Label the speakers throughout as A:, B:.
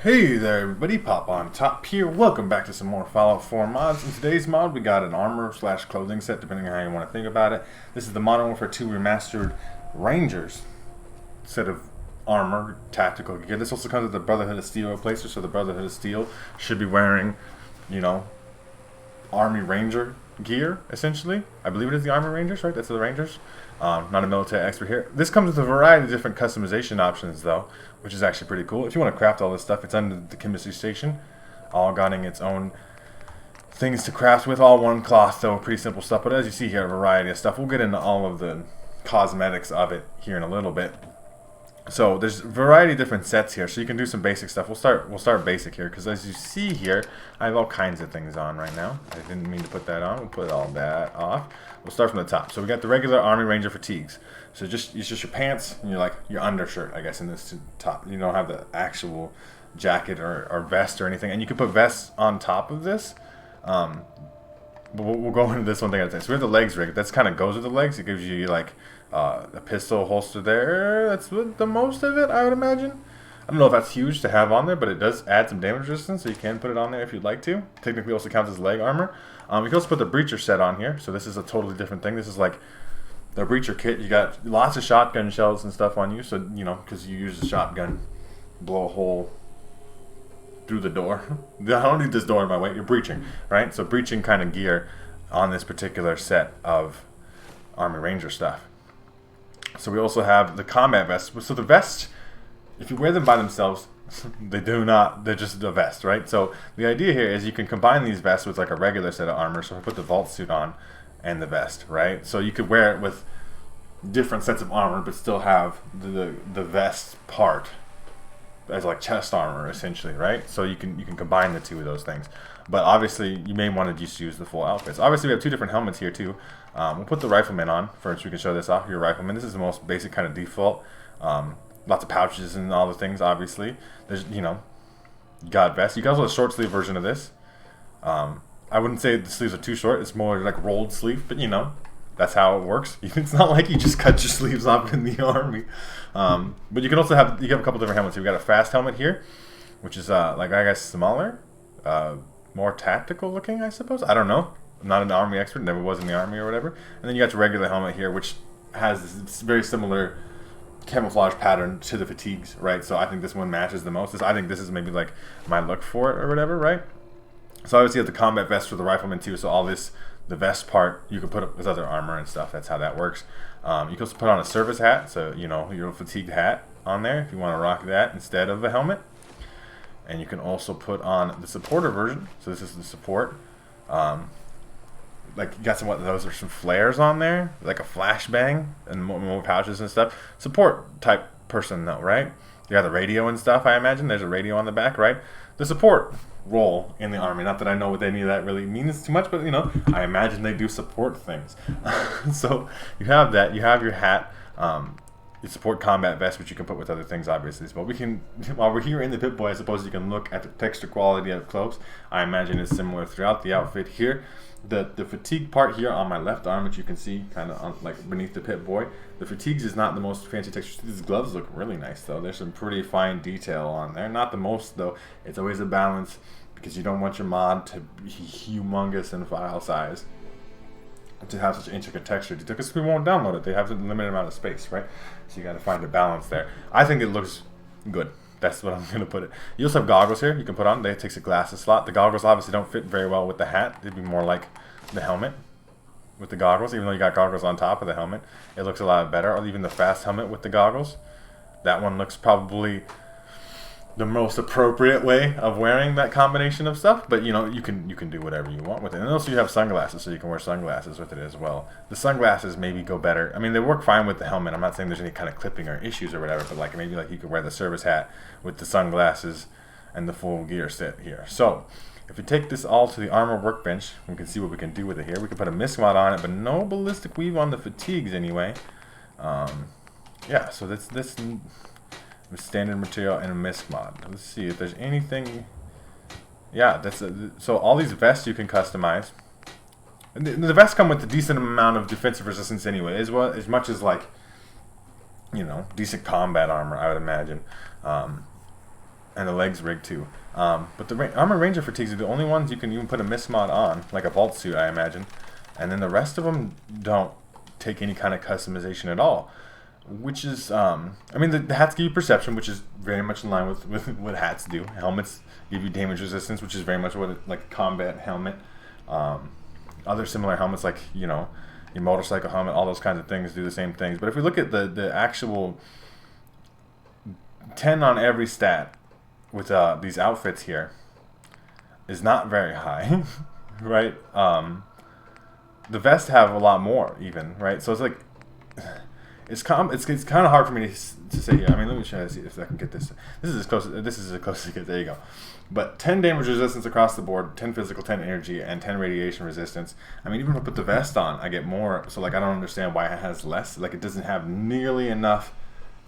A: Hey there everybody, Popontop here. Welcome back to some more Fallout 4 mods. In today's mod, we got an armor slash clothing set, depending on how you want to think about it. This is the Modern Warfare 2 Remastered Rangers set of armor, tactical gear. This also comes with the Brotherhood of Steel replacer, so the Brotherhood of Steel should be wearing, Army Ranger gear, essentially. I believe it is the Army Rangers, right? That's the Rangers. Not a military expert here. This comes with a variety of different customization options, though, which is actually pretty cool. If you want to craft all this stuff, it's under the chemistry station, all getting its own things to craft with, all one cloth, though, pretty simple stuff. But as you see here, a variety of stuff. We'll get into all of the cosmetics of it here in a little bit. So there's a variety of different sets here, so you can do some basic stuff. We'll start basic here, because as you see here, I have all kinds of things on right now. I didn't mean to put that on. We'll put all that off. We'll start from the top. So we got the regular Army Ranger fatigues. So it's just your pants and your undershirt, I guess, in this top. You don't have the actual jacket or vest or anything, and you can put vests on top of this. But we'll go into this one thing at a time. So we have the legs rig. That's kind of goes with the legs. It gives you like a pistol holster there. That's the most of it, I would imagine. I don't know if that's huge to have on there, but it does add some damage resistance, so you can put it on there if you'd like to. Technically also counts as leg armor. You can also put the breacher set on here, so this is a totally different thing. This is like the breacher kit. You got lots of shotgun shells and stuff on you, so because you use the shotgun, blow a hole through the door. I don't need this door in my way. You're breaching, right? So breaching kind of gear on this particular set of Army Ranger stuff. So we also have the combat vest. So the vest, if you wear them by themselves, they're just a vest, right? So the idea here is you can combine these vests with like a regular set of armor. So I put the vault suit on and the vest, right? So you could wear it with different sets of armor, but still have the vest part as like chest armor, essentially, right? So you can combine the two of those things. But obviously, you may want to just use the full outfits. Obviously, we have two different helmets here too. We'll put the rifleman on first. We can show this off. Your rifleman. This is the most basic kind of default. Lots of pouches and all the things. Obviously, there's got vest. You can also have a short sleeve version of this. I wouldn't say the sleeves are too short. It's more like rolled sleeve, but that's how it works. It's not like you just cut your sleeves off in the army. But you can also have a couple different helmets. We got a fast helmet here, which is like I guess smaller, more tactical looking, I suppose. I don't know. I'm not an army expert. Never was in the army or whatever. And then you got your regular helmet here, which has this very similar camouflage pattern to the fatigues, right? So I think this one matches the most. I think this is maybe like my look for it or whatever, right? So obviously you have the combat vest for the rifleman too. So all this, the vest part, you can put up with other armor and stuff. That's how that works. You can also put on a service hat, so your fatigued hat on there if you want to rock that instead of a helmet. And you can also put on the supporter version. So this is the support. Like you got those are some flares on there, like a flashbang and more pouches and stuff. Support type person though, right? You got the radio and stuff. I imagine there's a radio on the back, right? The support role in the army. Not that I know what any of that really means too much, but I imagine they do support things. So you have that. You have your hat. You support combat vest, which you can put with other things, obviously. But we can, while we're here in the Pip-Boy, I suppose you can look at the texture quality up close. I imagine it's similar throughout the outfit here. The fatigue part here on my left arm, which you can see kind of like beneath the Pip-Boy. The fatigues is not the most fancy texture. These gloves look really nice, though. There's some pretty fine detail on there. Not the most, though. It's always a balance because you don't want your mod to be humongous in file size, to have such intricate texture detail, because we won't download it. They have a limited amount of space, right? So you got to find a balance there. I think it looks good. That's what I'm going to put it. You also have goggles here you can put on. It takes a glasses slot. The goggles obviously don't fit very well with the hat. They'd be more like the helmet with the goggles, even though you got goggles on top of the helmet. It looks a lot better. Or even the fast helmet with the goggles. That one looks probably the most appropriate way of wearing that combination of stuff, but you can do whatever you want with it. And also you have sunglasses, so you can wear sunglasses with it as well. The sunglasses maybe go better. I mean, they work fine with the helmet. I'm not saying there's any kind of clipping or issues or whatever, but maybe you could wear the service hat with the sunglasses and the full gear set here. So if we take this all to the armor workbench, we can see what we can do with it here. We can put a misc mod on it, but no ballistic weave on the fatigues anyway. Yeah, so this with standard material and a misc mod. Let's see if there's anything. Yeah, so all these vests you can customize. And the vests come with a decent amount of defensive resistance anyway, as much as decent combat armor, I would imagine. and the legs rig too. But the armor ranger fatigues are the only ones you can even put a miss mod on, like a vault suit, I imagine. And then the rest of them don't take any kind of customization at all. Which is, I mean, the hats give you perception, which is very much in line with what hats do. Helmets give you damage resistance, which is very much what like a combat helmet. Other similar helmets, like, you know, your motorcycle helmet, all those kinds of things do the same things. But if we look at the actual 10 on every stat with these outfits here, is not very high, right? The vests have a lot more, even, right? So it's like, it's kind of hard for me to say here. I mean, let me try to see if I can get this. This is as close as it gets. There you go. But 10 damage resistance across the board, 10 physical, 10 energy, and 10 radiation resistance. I mean, even if I put the vest on, I get more. So like, I don't understand why it has less. Like, it doesn't have nearly enough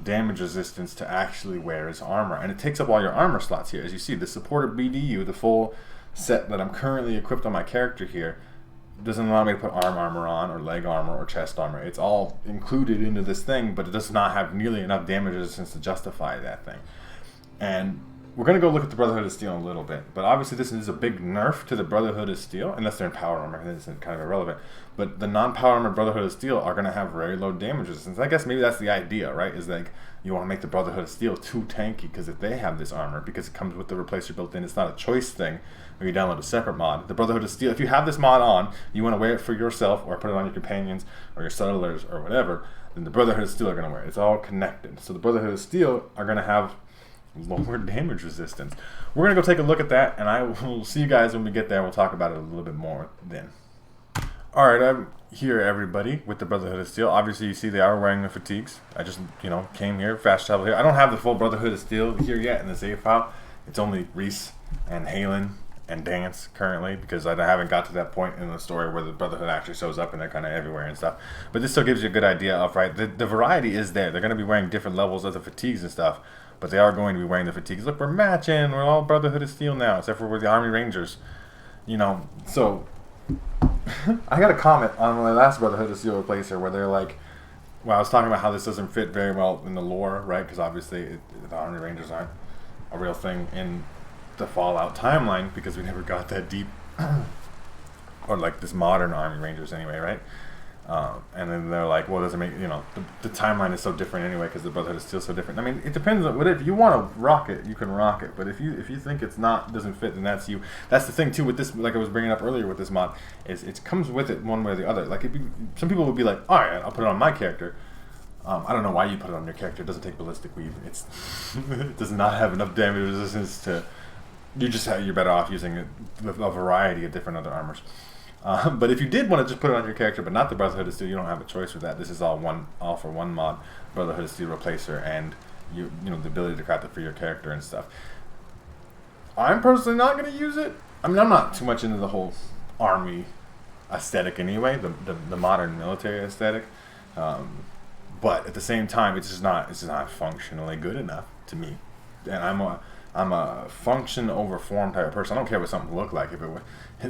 A: damage resistance to actually wear as armor, and it takes up all your armor slots here. As you see, the supported BDU, the full set that I'm currently equipped on my character here, doesn't allow me to put armor on, or leg armor, or chest armor. It's all included into this thing, but it does not have nearly enough damage resistance to justify that thing. And we're going to go look at the Brotherhood of Steel in a little bit, but obviously this is a big nerf to the Brotherhood of Steel, unless they're in power armor. This is kind of irrelevant. But the non-power armor Brotherhood of Steel are going to have very low damage resistance. I guess maybe that's the idea, right? Is like, you want to make the Brotherhood of Steel too tanky because if they have this armor, because it comes with the replacer built in, it's not a choice thing where you download a separate mod. The Brotherhood of Steel, if you have this mod on, you want to wear it for yourself or put it on your companions or your settlers or whatever, then the Brotherhood of Steel are going to wear it. It's all connected. So the Brotherhood of Steel are going to have lower damage resistance. We're going to go take a look at that, and I will see you guys when we get there. We'll talk about it a little bit more then. Alright, I'm here, everybody, with the Brotherhood of Steel. Obviously, you see they are wearing the fatigues. I just, you know, came here, fast travel here. I don't have the full Brotherhood of Steel here yet in the save file. It's only Reese and Halen and Dance currently, because I haven't got to that point in the story where the Brotherhood actually shows up and they're kind of everywhere and stuff. But this still gives you a good idea of, right, the variety is there. They're going to be wearing different levels of the fatigues and stuff, but they are going to be wearing the fatigues. Look, we're matching. We're all Brotherhood of Steel now, except for we're the Army Rangers. You know, so I got a comment on my last Brotherhood of Steel replacer where they're like, well, I was talking about how this doesn't fit very well in the lore, right? Because obviously the Army Rangers aren't a real thing in the Fallout timeline because we never got that deep, or like this modern Army Rangers anyway, right? And then they're like, well, doesn't make, you know, the timeline is so different anyway because the Brotherhood is still so different. I mean, it depends on what, if you want to rock it, you can rock it. But if you think it's not, doesn't fit, then that's you. That's the thing too with this, like I was bringing up earlier with this mod, is it comes with it one way or the other. Like some people would be like, all right, I'll put it on my character. I don't know why you put it on your character. It doesn't take ballistic weave. It does not have enough damage resistance to. You're better off using it with a variety of different other armors. But if you did want to just put it on your character, but not the Brotherhood of Steel, you don't have a choice with that. This is all for one mod, Brotherhood of Steel replacer, and you know, the ability to craft it for your character and stuff. I'm personally not going to use it. I mean, I'm not too much into the whole army aesthetic anyway, the modern military aesthetic. But at the same time, it's just not functionally good enough to me. And I'm a function over form type of person. I don't care what something looked like if it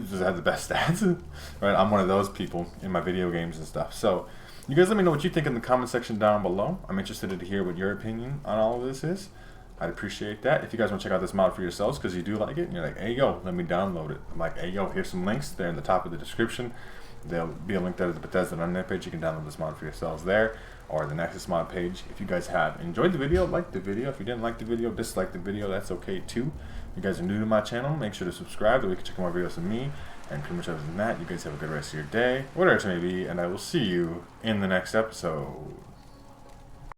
A: does it have the best stats, right? I'm one of those people in my video games and stuff. So you guys let me know what you think in the comment section down below. I'm interested to hear what your opinion on all of this is. I'd appreciate that. If you guys want to check out this mod for yourselves because you do like it and you're like, hey yo, let me download it. I'm like, hey yo, here's some links. They're in the top of the description. There'll be a link there to the Bethesda on that page. You can download this mod for yourselves there, or the Nexus mod page. If you guys have enjoyed the video, like the video. If you didn't like the video, dislike the video, that's okay too. If you guys are new to my channel, make sure to subscribe so we can check more videos of me. And pretty much other than that, you guys have a good rest of your day, whatever it may be, and I will see you in the next episode.